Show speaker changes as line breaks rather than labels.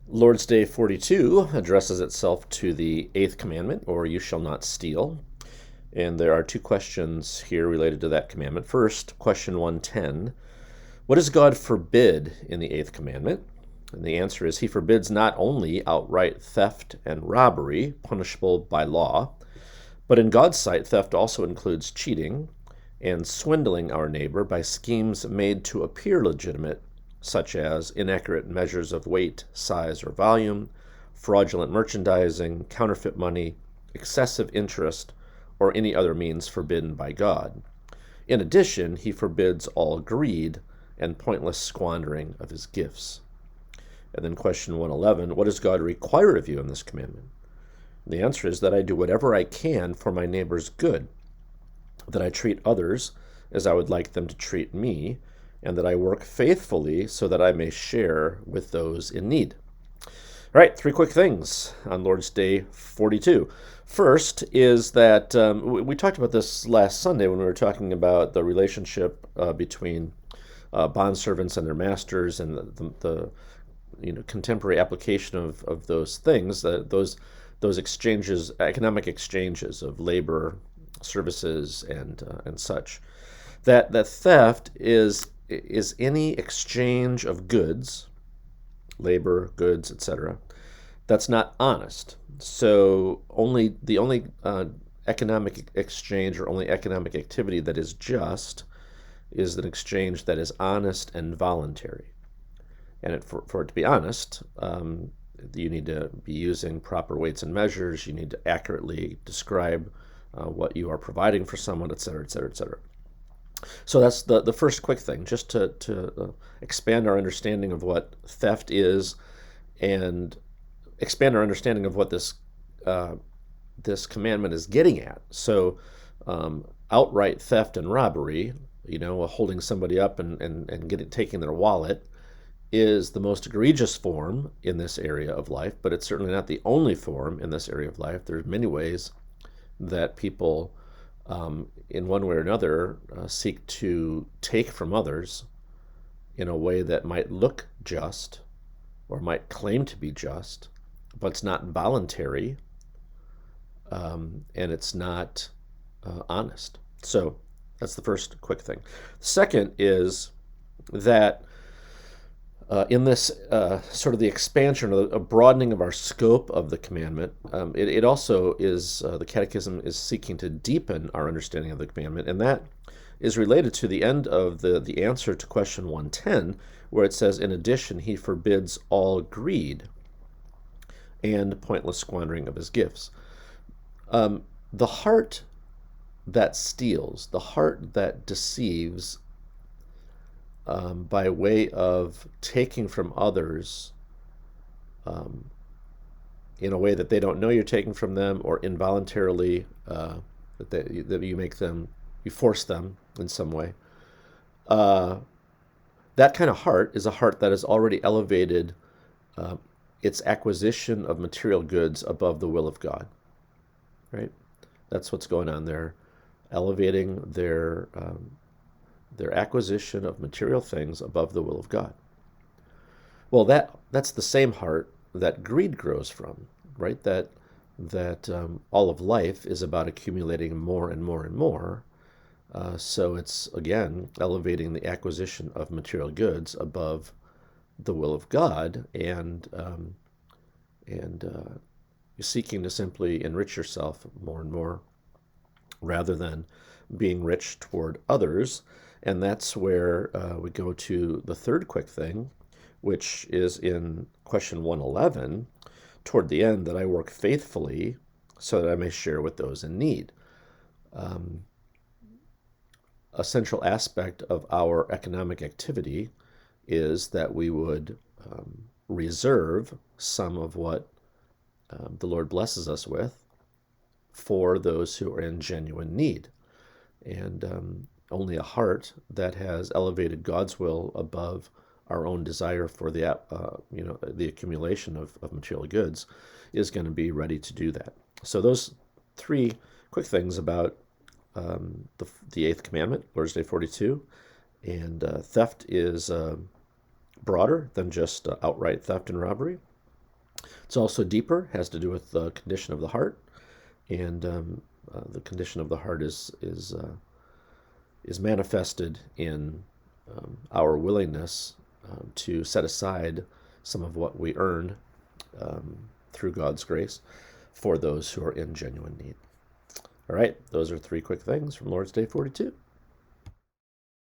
Lord's Day 42 addresses itself to the eighth commandment, or you shall not steal. And there are two questions here related to that commandment. First, question 110: what does God forbid in the eighth commandment? And the answer is He forbids not only outright theft and robbery, punishable by law, but in God's sight, theft also includes cheating and swindling our neighbor by schemes made to appear legitimate, such as inaccurate measures of weight, size, or volume, fraudulent merchandising, counterfeit money, excessive interest, or any other means forbidden by God. In addition, He forbids all greed and pointless squandering of His gifts. And then question 111: what does God require of you in this commandment? The answer is that I do whatever I can for my neighbor's good, that I treat others as I would like them to treat me, and that I work faithfully so that I may share with those in need. All right, three quick things on Lord's Day 42. First is that we talked about this last Sunday when we were talking about the relationship between bondservants and their masters, and the contemporary application of those things, those exchanges, economic exchanges of labor, services, and such. That theft is any exchange of goods, labor, goods, etc., that's not honest. So the only economic exchange or only economic activity that is just is an exchange that is honest and voluntary. And for it to be honest, you need to be using proper weights and measures. You need to accurately describe what you are providing for someone, et cetera, et cetera, et cetera. So that's the first quick thing, just to expand our understanding of what theft is, and expand our understanding of what this commandment is getting at. So outright theft and robbery, holding somebody up and taking their wallet, is the most egregious form in this area of life, but it's certainly not the only form in this area of life. There's many ways that people, in one way or another, seek to take from others in a way that might look just or might claim to be just, but it's not voluntary, and it's not honest. So that's the first quick thing. The second is that in this sort of the expansion or a broadening of our scope of the commandment, it also is, the Catechism is seeking to deepen our understanding of the commandment, and that is related to the end of the answer to question 110, where it says, in addition, He forbids all greed and pointless squandering of His gifts. The heart that steals, the heart that deceives, by way of taking from others in a way that they don't know you're taking from them, or involuntarily, that you force them in some way. That kind of heart is a heart that has already elevated its acquisition of material goods above the will of God. Right? That's what's going on there, elevating their acquisition of material things above the will of God. Well, that's the same heart that greed grows from, right? That all of life is about accumulating more and more and more. So it's, again, elevating the acquisition of material goods above the will of God, and you're seeking to simply enrich yourself more and more, rather than being rich toward others. And that's where we go to the third quick thing, which is in question 111, toward the end, that I work faithfully so that I may share with those in need. A central aspect of our economic activity is that we would reserve some of what the Lord blesses us with for those who are in genuine need. And only a heart that has elevated God's will above our own desire for the accumulation of material goods is going to be ready to do that. So those three quick things about the eighth commandment, Lord's Day 42, and theft is broader than just outright theft and robbery. It's also deeper, has to do with the condition of the heart, and the condition of the heart is manifested in our willingness to set aside some of what we earn through God's grace for those who are in genuine need. All right, those are 3 quick things from Lord's Day 42.